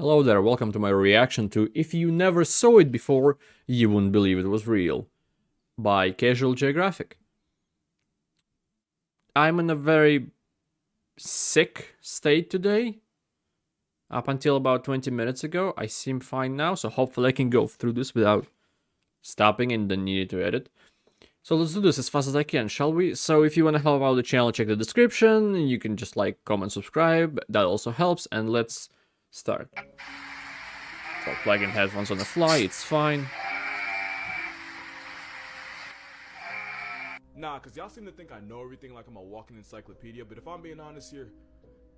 Hello there, welcome to my reaction to If You Never Saw It Before, You Wouldn't Believe It Was Real by Casual Geographic. I'm in a very sick state today. Up until about 20 minutes ago, I seem fine now, so hopefully I can go through this without stopping and then needing to edit. So let's do this as fast as I can, shall we? So if you want to help out the channel, check the description. You can just like, comment, subscribe. That also helps, and let's start. So plug in headphones on the fly, it's fine. Nah, cause y'all seem to think I know everything like I'm a walking encyclopedia, but if I'm being honest here,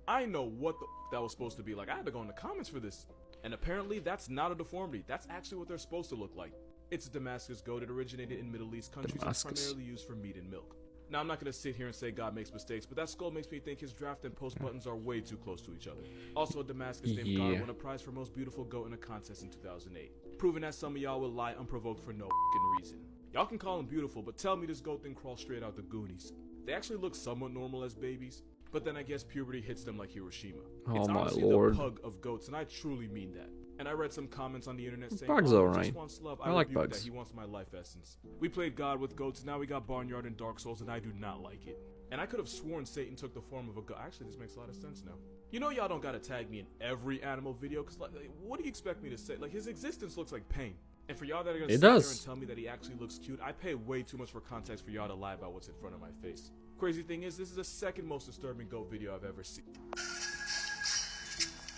I know what that was supposed to be like. I had to go in the comments for this. And apparently that's not a deformity. That's actually what they're supposed to look like. It's a Damascus goat. It originated in Middle East countries and primarily used for meat and milk. Now, I'm not going to sit here and say God makes mistakes, but that skull makes me think his draft and post buttons are way too close to each other. Also, a Damascus named God won a prize for most beautiful goat in a contest in 2008, proving that some of y'all will lie unprovoked for no fucking reason. Y'all can call him beautiful, but tell me this goat didn't crawl straight out the Goonies. They actually look somewhat normal as babies, but then I guess puberty hits them like Hiroshima. It's honestly the pug of goats, and I truly mean that. And I read some comments on the internet saying, Pug's oh, alright. just wants love. I like pugs. That he wants my life essence. We played God with goats, now we got Barnyard and Dark Souls, and I do not like it. And I could have sworn Satan took the form of a goat. Actually, this makes a lot of sense now. You know y'all don't gotta tag me in every animal video, cause like, what do you expect me to say? Like, his existence looks like pain. And for y'all that are gonna sit there and tell me that he actually looks cute, I pay way too much for context for y'all to lie about what's in front of my face. Crazy thing is, this is the second most disturbing goat video I've ever seen.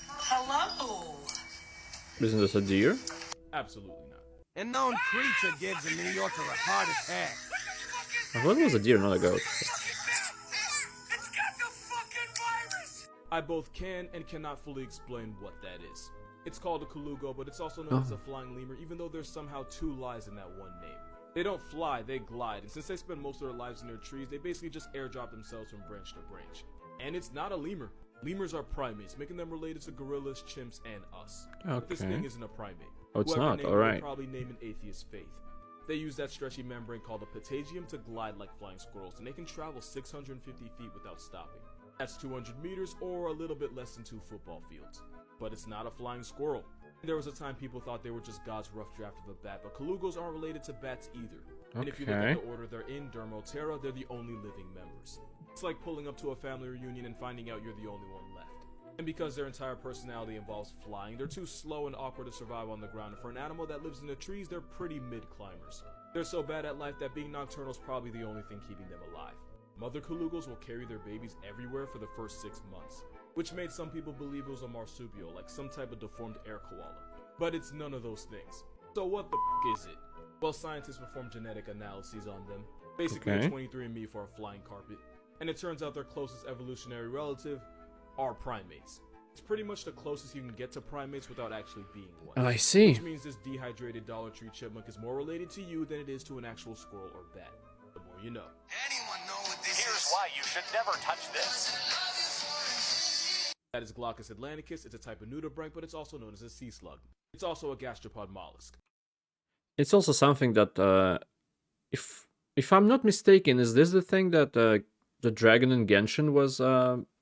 Hello. Isn't this a deer? Absolutely not. A known creature gives a New Yorker a heart attack. I thought it was a deer, not a goat. It's got the fucking virus. I both can and cannot fully explain what that is. It's called a Kalugo, but it's also known as a flying lemur, even though there's somehow two lies in that one name. They don't fly, they glide, and since they spend most of their lives in their trees, they basically just airdrop themselves from branch to branch. And it's not a lemur. Lemurs are primates, making them related to gorillas, chimps, and us. But this thing isn't a primate. Oh, it's Whoever not, named it alright. would probably name an atheist faith. They use that stretchy membrane called a patagium to glide like flying squirrels, and they can travel 650 feet without stopping. That's 200 meters, or a little bit less than 2 football fields. But it's not a flying squirrel. There was a time people thought they were just God's rough draft of a bat, but Kalugos aren't related to bats either. And if you look at the order they're in, Dermotera, they're the only living members. It's like pulling up to a family reunion and finding out you're the only one left. And because their entire personality involves flying, they're too slow and awkward to survive on the ground, and for an animal that lives in the trees, they're pretty mid-climbers. They're so bad at life that being nocturnal is probably the only thing keeping them alive. Mother Kalugos will carry their babies everywhere for the first 6 months, which made some people believe it was a marsupial, like some type of deformed air koala. But it's none of those things. So what the f is it? Well, scientists performed genetic analyses on them, basically a 23andMe for a flying carpet, and it turns out their closest evolutionary relative are primates. It's pretty much the closest you can get to primates without actually being one. I see. Which means this dehydrated Dollar Tree chipmunk is more related to you than it is to an actual squirrel or bat. The more you know. Anyone know what this Here's is? why you should never touch this. That is Glaucus atlanticus. It's a type of nudibranch, but it's also known as a sea slug. It's also a gastropod mollusk. It's also something that, if I'm not mistaken, is this the thing that the dragon in Genshin was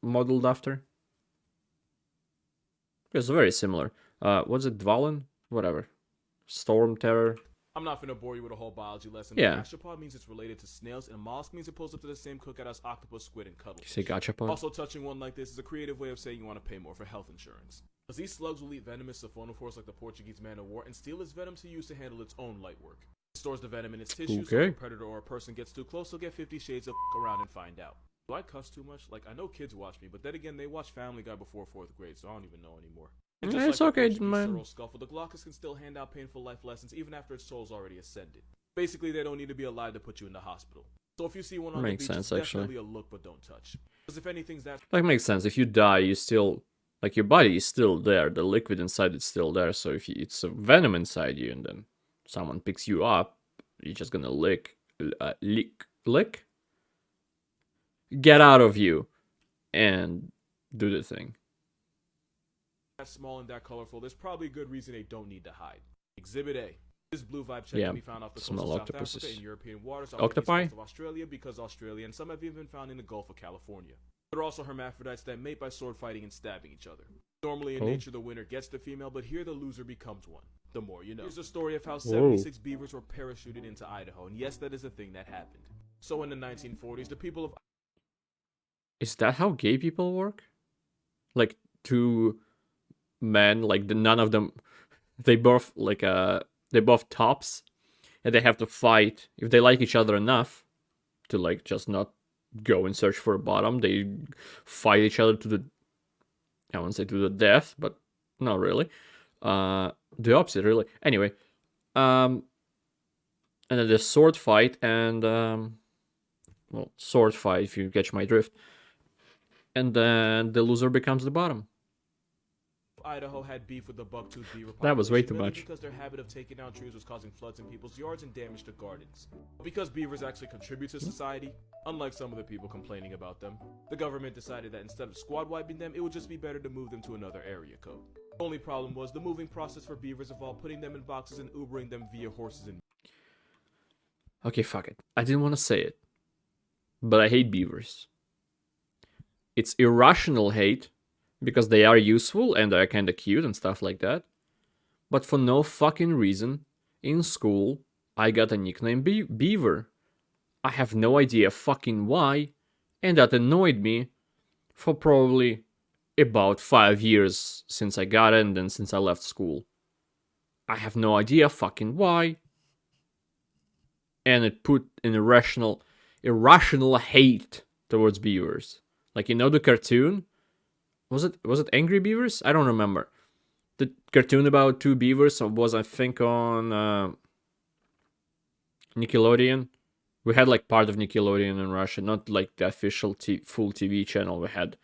modeled after? It's very similar. What's it, Dvalin? Whatever. Storm Terror. I'm not finna bore you with a whole biology lesson. Yeah. But gastropod means it's related to snails, and mollusk means it pulls up to the same cookout as octopus, squid, and cuttlefish. You say gachapon? Also, touching one like this is a creative way of saying you want to pay more for health insurance. Because these slugs will eat venomous siphonophores like the Portuguese man of war and steal its venom to use to handle its own light work. It stores the venom in its tissue, so if a predator or a person gets too close, they'll get 50 shades of around and find out. Do I cuss too much? Like, I know kids watch me, but then again, they watch Family Guy before 4th grade, so I don't even know anymore. And just It's like okay, the man. Scuffle, the Glaucus can still hand out painful life lessons even after its soul's already ascended. Basically, they don't need to be alive to put you in the hospital. So if you see one on the beach, it's definitely a look, but don't touch. Because if anything's that... Like, makes sense. If you die, you still... Like, your body is still there. The liquid inside is still there. So if it's a venom inside you and then someone picks you up, you're just gonna lick? Get out of you and do the thing. That small and that colorful, there's probably a good reason they don't need to hide. Exhibit A. This blue vibe check can be found off the coast of South Africa in European waters off the east coast of Australia, because Australia and some have even been found in the Gulf of California. There are also hermaphrodites that mate by sword fighting and stabbing each other. Normally in Oh. nature, the winner gets the female, but here the loser becomes one. The more you know. Here's a story of how 76 beavers were parachuted into Idaho, and yes, that is a thing that happened. So in the 1940s, the people of Is that how gay people work? Like two men, like none of them, they both they both tops, and they have to fight. If they like each other enough to like just not go and search for a bottom, they fight each other to the, I won't say to the death, but not really. The opposite, really. Anyway, and then there's sword fight and well, sword fight if you catch my drift. And then the loser becomes the bottom. Idaho had beef with the buck-toothed beaver population. That was way too mainly much. Because their habit of taking down trees was causing floods in people's yards and damage to gardens. Because beavers actually contribute to society, unlike some of the people complaining about them, the government decided that instead of squad wiping them, it would just be better to move them to another area code. The only problem was the moving process for beavers involved putting them in boxes and Ubering them via horses and... Okay, fuck it. I didn't want to say it, but I hate beavers. It's irrational hate, because they are useful and they're kind of cute and stuff like that. But for no fucking reason, in school, I got a nickname Beaver. I have no idea fucking why, and that annoyed me for probably about 5 years since I got it and then since I left school. I have no idea fucking why. And it put an irrational hate towards beavers. Like, you know the cartoon? Was it Angry Beavers? I don't remember. The cartoon about two beavers was, I think, on Nickelodeon. We had like part of Nickelodeon in Russia, not like the official full TV channel. We had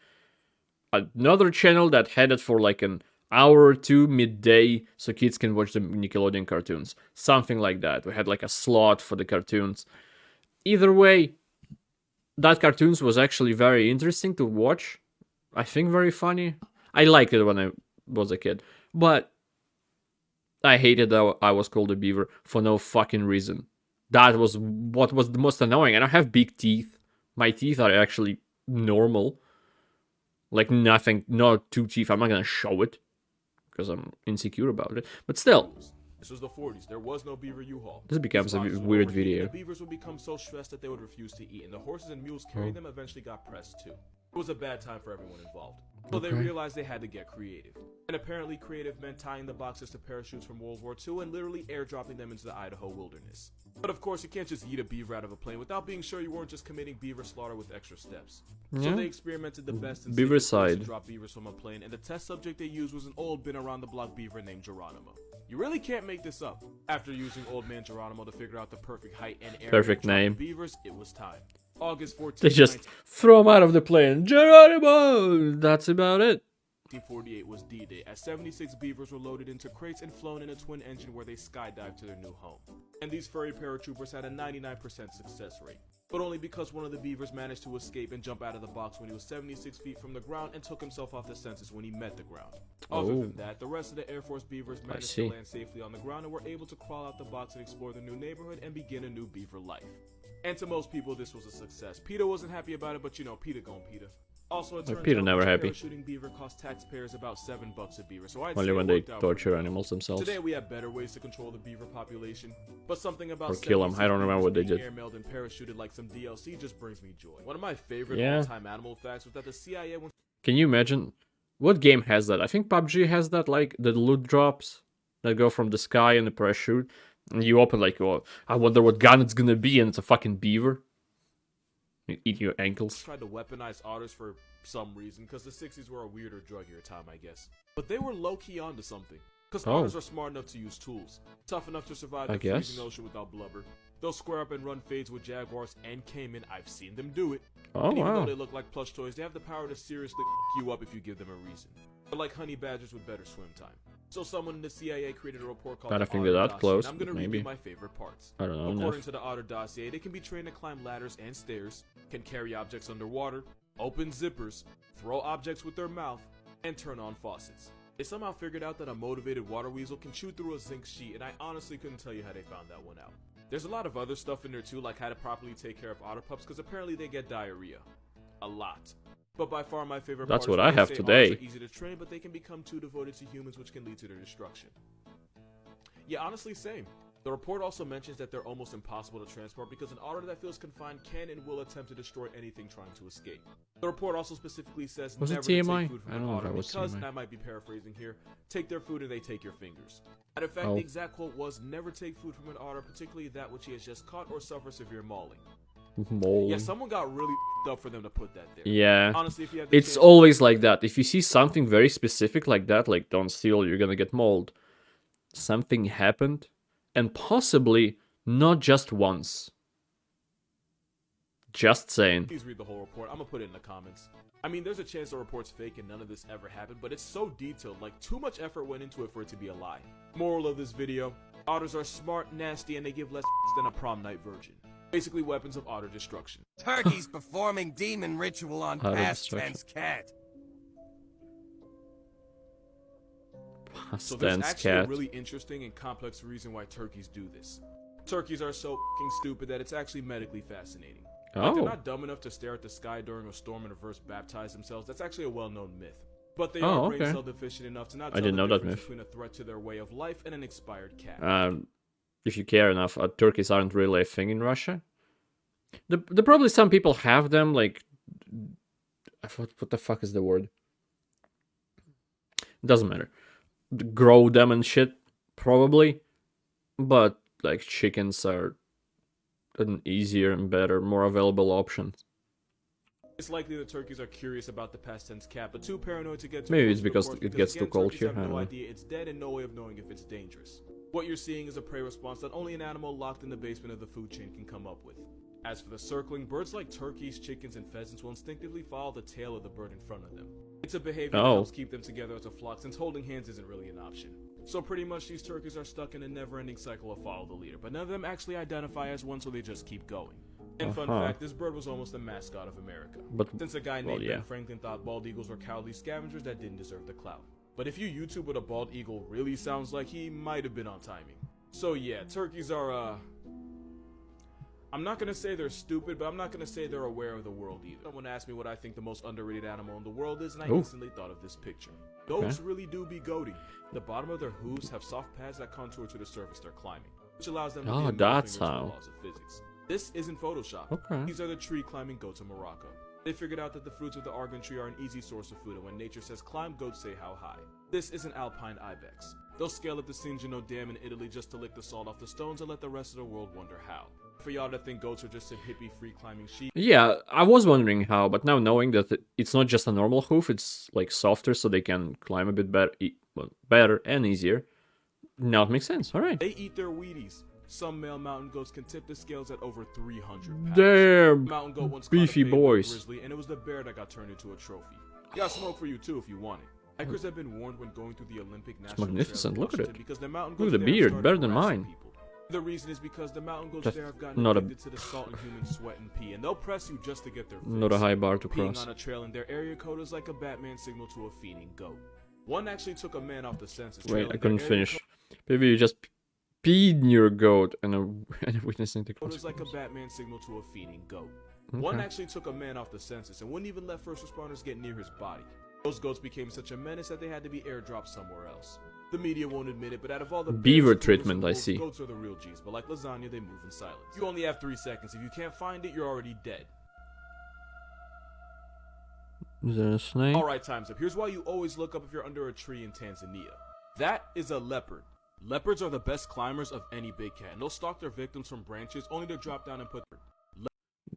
another channel that had it for like an hour or two midday, so kids can watch the Nickelodeon cartoons. Something like that. We had like a slot for the cartoons. Either way, that cartoons was actually very interesting to watch. I think very funny. I liked it when I was a kid. But I hated that I was called a beaver for no fucking reason. That was what was the most annoying. And I have big teeth. My teeth are actually normal. Like nothing, not two teeth. I'm not gonna show it because I'm insecure about it. But still. This was the 40s. There was no Beaver Uhaul. This becomes a weird video. The beavers would become so stressed that they would refuse to eat, and the horses and mules carrying them eventually got pressed too. It was a bad time for everyone involved. So they realized they had to get creative. And apparently creative meant tying the boxes to parachutes from World War II and literally airdropping them into the Idaho wilderness. But of course, you can't just eat a beaver out of a plane without being sure you weren't just committing beaver slaughter with extra steps. So they experimented the best and Beaver safest ways to side. drop beavers from a plane, and the test subject they used was an old been-around-the-block beaver named Geronimo. You really can't make this up. After using old man Geronimo to figure out the perfect height and area Perfect to drop the name. beavers, it was time. August 14th, They just throw him out of the plane. Geronimo! That's about it. 1948 was D-Day, as 76 beavers were loaded into crates and flown in a twin engine where they skydived to their new home. And these furry paratroopers had a 99% success rate. But only because one of the beavers managed to escape and jump out of the box when he was 76 feet from the ground and took himself off the census when he met the ground. Other than that, the rest of the Air Force beavers managed to land safely on the ground and were able to crawl out the box and explore the new neighborhood and begin a new beaver life. And to most people, this was a success. PETA wasn't happy about it, but you know, PETA gon' PETA. Also, it turns PETA never happy. Parachuting beaver cost taxpayers about $7 a beaver, so I'd Only say when it they worked out torture pretty well. animals themselves. Today we have better ways to control the beaver population, but something about Or kill 'em. I don't remember what they did. Airmailed and parachuted like some DLC just brings me joy. One of my favorite Yeah. all-time animal facts was that the CIA went Can you imagine? What game has that? I think PUBG has that, like the loot drops that go from the sky in the parachute. And you open like, oh, I wonder what gun it's gonna be, and it's a fucking beaver. You eat your ankles. tried to weaponize otters for some reason, because the 60s were a weirder, druggier time, I guess. But they were low-key onto something. Because otters are smart enough to use tools, tough enough to survive the freezing ocean without blubber. They'll square up and run fades with jaguars and caiman. I've seen them do it. Oh, and even wow. though they look like plush toys, they have the power to seriously f you up if you give them a reason. They're like honey badgers with better swim time. So someone in the CIA created a report called I the don't think Otter they're that Dossier, close, and I'm gonna but read maybe. you my favorite parts. I don't know According enough. to the Otter Dossier, they can be trained to climb ladders and stairs, can carry objects underwater, open zippers, throw objects with their mouth, and turn on faucets. They somehow figured out that a motivated water weasel can chew through a zinc sheet, and I honestly couldn't tell you how they found that one out. There's a lot of other stuff in there too, like how to properly take care of otter pups, because apparently they get diarrhea. A lot. But by far my favorite That's part what is I when have they say today. otters are easy to train, but they can become too devoted to humans, which can lead to their destruction. Yeah, honestly, same. The report also mentions that they're almost impossible to transport because an otter that feels confined can and will attempt to destroy anything trying to escape. The report also specifically says Was it never to take TMI? food from I an don't know if otter that was because, TMI. and I might be paraphrasing here, take their food and they take your fingers. And in fact, Oh. the exact quote was, never take food from an otter, particularly that which he has just caught or suffer severe mauling. Mold. Yeah, someone got really up for them to put that there. Yeah. Honestly, if you have the It's chance- always like that. If you see something very specific like that, like don't steal, you're gonna get mauled. Something happened, and possibly not just once. Just saying. Please read the whole report. I'm gonna put it in the comments. I mean, there's a chance the report's fake and none of this ever happened, but it's so detailed, like too much effort went into it for it to be a lie. Moral of this video, otters are smart, nasty, and they give less than a prom night virgin. Basically weapons of otter destruction. Turkey's performing demon ritual on Otter past destruction. tense cat. So there's Stance actually cat. a really interesting and complex reason why turkeys do this. Turkeys are so f***ing stupid that it's actually medically fascinating. Like, they're Oh. not dumb enough to stare at the sky during a storm and reverse baptize themselves. That's actually a well-known myth. But they Oh, are brain okay. cell deficient enough to not I tell didn't the know that difference myth. between a threat to their way of life and an expired cat. If you care enough, turkeys aren't really a thing in Russia. The probably some people have them, like, what the fuck is the word? Doesn't matter. Grow them and shit, probably. But like chickens are an easier and better, more available option. It's likely that turkeys are curious about the past tense cat, but too paranoid to get too Maybe close it's to the because corpse it gets too again, cold turkeys here, have I don't no know. idea it's dead and no way of knowing if it's dangerous. What you're seeing is a prey response that only an animal locked in the basement of the food chain can come up with. As for the circling, birds like turkeys, chickens, and pheasants will instinctively follow the tail of the bird in front of them. It's a behavior that Oh. helps keep them together as a flock, since holding hands isn't really an option. So pretty much these turkeys are stuck in a never-ending cycle of follow the leader, but none of them actually identify as one, so they just keep going. And fun Uh-huh. fact, this bird was almost the mascot of America. But Since a guy well, named yeah. Ben Franklin thought bald eagles were cowardly scavengers that didn't deserve the clout. But if you YouTube what a bald eagle really sounds like, he might have been on timing. So yeah, turkeys are, I'm not gonna say they're stupid, but I'm not gonna say they're aware of the world either. Someone asked me what I think the most underrated animal in the world is, and I Ooh. instantly thought of this picture. Goats really do be goating. The bottom of their hooves have soft pads that contour to the surface they're climbing, which allows them to Oh, be a middle that's finger to the how. laws of physics. This isn't Photoshop. Okay. These are the tree climbing goats of Morocco. They figured out that the fruits of the argan tree are an easy source of food, and when nature says climb, goats say how high. This is an alpine ibex. They'll scale up the Cingino Dam in Italy just to lick the salt off the stones and let the rest of the world wonder how. For y'all to think goats are just some hippie free climbing sheep, Yeah, I was wondering how, but now knowing that it's not just a normal hoof, it's like softer, so they can climb a bit better, better and easier. Now it makes sense. All right. they eat their Wheaties. Some male mountain goats can tip the scales at over 300 pounds. Damn, Mountain goat once beefy caught a Beta boys. grizzly, and it was the bear that got turned into a trophy. Got smoke for you too if you want it. Hikers have been warned when going through the Olympic National magnificent, Trail in look at it. Washington because the mountain Look at goats the there have beard, started better than harassing mine. people. The reason is because the mountain goats That's there have gotten not a- addicted to the salt in human sweat and pee, and they'll press you just to get their fix. Not a high bar to Peeing cross. on a trail in their area code is like a Batman signal to a fiending goat. One actually took a man off the census. Wait, trail I in couldn't their area finish. Maybe you just peed near a goat and witnessing the code is like a consequences. Batman signal to a fiending goat. One Okay. actually took a man off the census and wouldn't even let first responders get near his body. Those goats became such a menace that they had to be airdropped somewhere else. The media won't admit it, but out of all the Beaver bears, cougars, treatment, and I wolves, see. Goats are the real G's, but like lasagna, they move in silence. You only have 3 seconds. If you can't find it, you're already dead. Is there a snake? Alright, time's up. Here's why you always look up if you're under a tree in Tanzania. That is a leopard. Leopards are the best climbers of any big cat, and they'll stalk their victims from branches only to drop down and put...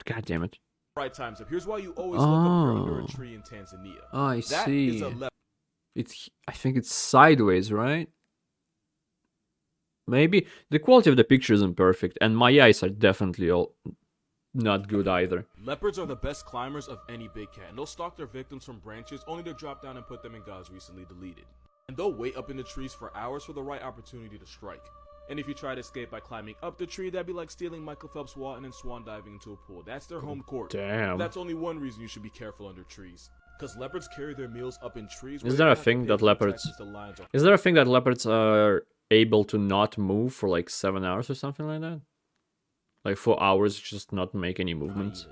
God damn it. Alright, time's up. Here's why you always look up if you're under Oh. a tree in Tanzania. Oh, I That is see. a leopard. I think it's sideways, right? Maybe the quality of the picture isn't perfect, and my eyes are definitely all not good either. Leopards are the best climbers of any big cat, and they'll stalk their victims from branches only to drop down and put them in God's recently deleted. And they'll wait up in the trees for hours for the right opportunity to strike. And if you try to escape by climbing up the tree, that'd be like stealing Michael Phelps' wallet and swan diving into a pool. That's their home court. Damn. That's only one reason you should be careful under trees. Because leopards carry their meals up in trees. Is there a thing that leopards? Is there a thing that leopards are able to not move for like 7 hours or something like that? Like 4 hours, just not make any movements.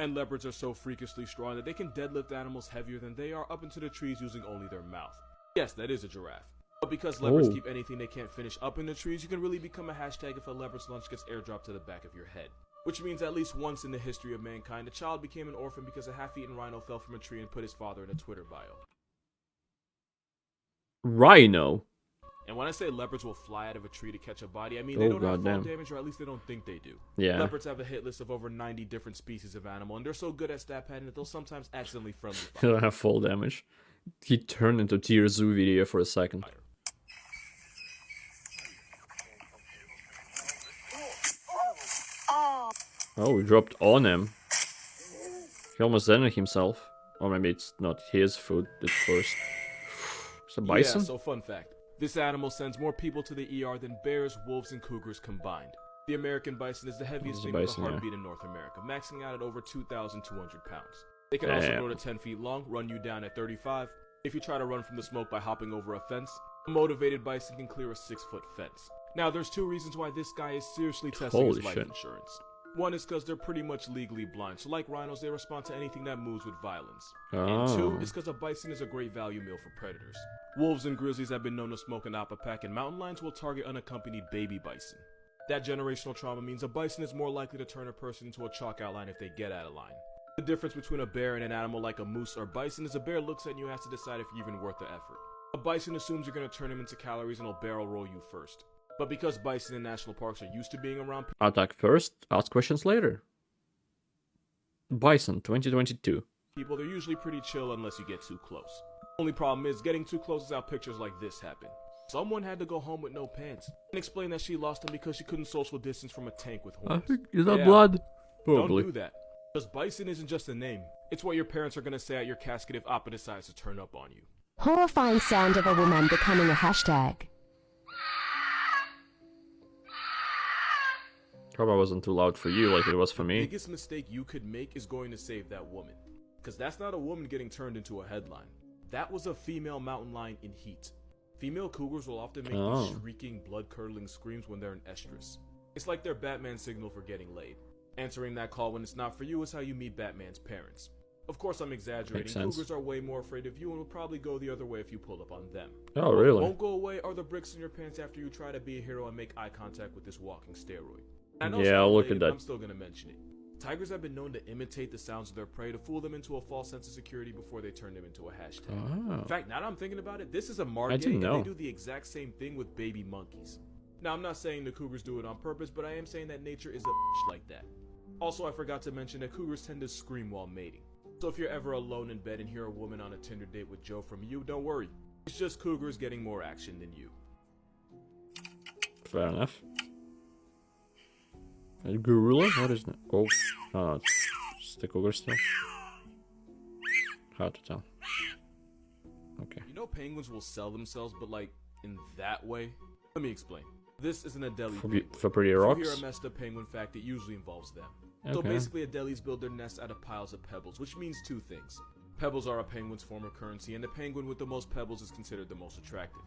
And leopards are so freakishly strong that they can deadlift animals heavier than they are up into the trees using only their mouth. Yes, that is a giraffe. But because leopards keep anything they can't finish up in the trees, you can really become a hashtag if a leopard's lunch gets airdropped to the back of your head. Which means at least once in the history of mankind, a child became an orphan because a half-eaten rhino fell from a tree and put his father in a Twitter bio. Rhino? And when I say leopards will fly out of a tree to catch a body, I mean they don't have fall damage, or at least they don't think they do. Yeah. Leopards have a hit list of over 90 different species of animal, and they're so good at stat padding that they'll sometimes accidentally friendly fire. They don't have fall damage. He turned into Tier Zoo video for a second. Oh, he dropped on him. He almost ended himself. Or maybe it's not his food at first. It's a bison? Yeah, so fun fact. This animal sends more people to the ER than bears, wolves, and cougars combined. The American bison is the heaviest thing with a heartbeat in North America, maxing out at over 2,200 pounds. They can also grow to 10 feet long, run you down at 35. If you try to run from the smoke by hopping over a fence, a motivated bison can clear a 6-foot fence. Now, there's two reasons why this guy is seriously testing his life insurance. One is because they're pretty much legally blind, so like rhinos, they respond to anything that moves with violence. And two is because a bison is a great value meal for predators. Wolves and grizzlies have been known to smoke an appa pack, and mountain lions will target unaccompanied baby bison. That generational trauma means a bison is more likely to turn a person into a chalk outline if they get out of line. The difference between a bear and an animal like a moose or bison is a bear looks at you and has to decide if you're even worth the effort. A bison assumes you're going to turn him into calories and will barrel roll you first. But because bison in national parks are used to being around attack first, ask questions later. Bison 2022. people, they're usually pretty chill unless you get too close. Only problem is, getting too close is how pictures like this happen. Someone had to go home with no pants and explain that she lost them because she couldn't social distance from a tank with horns. Is that blood? Probably. Don't do that. Because bison isn't just a name. It's what your parents are going to say at your casket if Appa decides to turn up on you. Horrifying sound of a woman becoming a hashtag. Hope I wasn't too loud for you like it was for me. The biggest mistake you could make is going to save that woman. Because that's not a woman getting turned into a headline. That was a female mountain lion in heat. Female cougars will often make these shrieking, blood-curdling screams when they're in estrus. It's like their Batman signal for getting laid. Answering that call when it's not for you is how you meet Batman's parents. Of course, I'm exaggerating. Cougars are way more afraid of you and will probably go the other way if you pull up on them. Oh, really? What won't go away are the bricks in your pants after you try to be a hero and make eye contact with this walking steroid. Yeah, I'll look at that. I'm still going to mention it. Tigers have been known to imitate the sounds of their prey to fool them into a false sense of security before they turn them into a hashtag. In fact, now that I'm thinking about it, this is a market and they do the exact same thing with baby monkeys. Now, I'm not saying the cougars do it on purpose, but I am saying that nature is a bitch like that. Also, I forgot to mention that cougars tend to scream while mating. So if you're ever alone in bed and hear a woman on a Tinder date with Joe from you, don't worry. It's just cougars getting more action than you. Fair enough. A gorilla? What is that? Oh, no, it's the cougar still. Hard to tell. Okay. You know penguins will sell themselves, but like, in that way? Let me explain. This is an Adelie penguin. For pretty rocks? If you hear a messed up penguin fact, it usually involves them. Okay. So basically, Adelies build their nests out of piles of pebbles, which means two things. Pebbles are a penguin's form of currency, and the penguin with the most pebbles is considered the most attractive.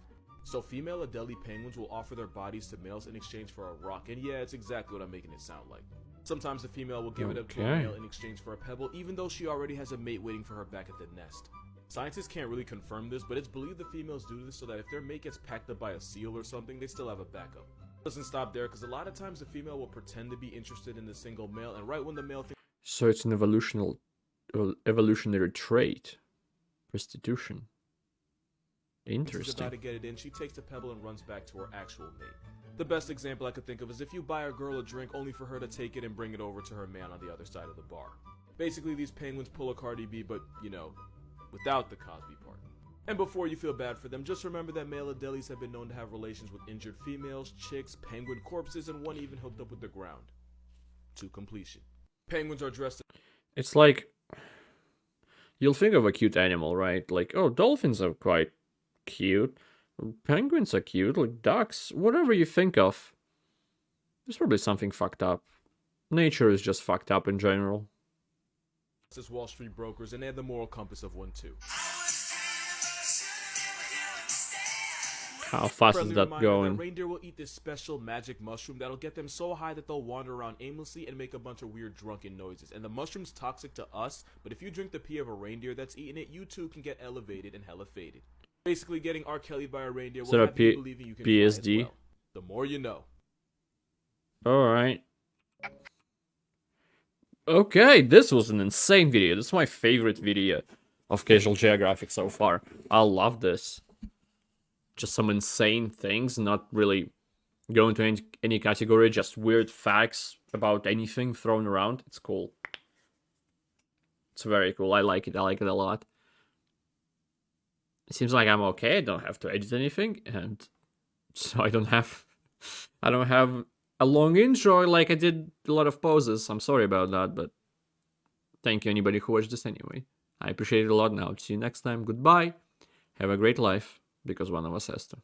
So female Adelie penguins will offer their bodies to males in exchange for a rock, and yeah, it's exactly what I'm making it sound like. Sometimes the female will give it up to a male in exchange for a pebble, even though she already has a mate waiting for her back at the nest. Scientists can't really confirm this, but it's believed the females do this so that if their mate gets packed up by a seal or something, they still have a backup. Doesn't stop there, because a lot of times the female will pretend to be interested in the single male, and right when the male thinks... So it's an evolutionary trait. Prostitution. Interesting. She's about to get it in, she takes the pebble and runs back to her actual mate. The best example I could think of is if you buy a girl a drink only for her to take it and bring it over to her man on the other side of the bar. Basically, these penguins pull a Cardi B, but, you know, without the Cosby part. And before you feel bad for them, just remember that male Adelies have been known to have relations with injured females, chicks, penguin corpses, and one even hooked up with the ground. To completion. Penguins are dressed... It's like... You'll think of a cute animal, right? Like, oh, dolphins are quite cute. Penguins are cute, like ducks. Whatever you think of. There's probably something fucked up. Nature is just fucked up in general. As Wall Street brokers, and they have the moral compass of one too. How fast is Friendly that reminder going? that reindeer will eat this special magic mushroom that'll get them so high that they'll wander around aimlessly and make a bunch of weird drunken noises. And the mushroom's toxic to us, but if you drink the pee of a reindeer that's eating it, you too can get elevated and hella faded. Basically, getting R. Kelly by a reindeer So will that have you believing you can fly PSD? as well. The more you know. Alright. Okay, this was an insane video. This is my favorite video of Casual Geographic so far. I love this. Just some insane things, not really going to any category, just weird facts about anything thrown around. It's cool. It's very cool. I like it. I like it a lot. It seems like I'm okay. I don't have to edit anything, and so I don't have a long intro like I did a lot of pauses. I'm sorry about that, but thank you anybody who watched this anyway. I appreciate it a lot now. See you next time. Goodbye. Have a great life, because one of us has to.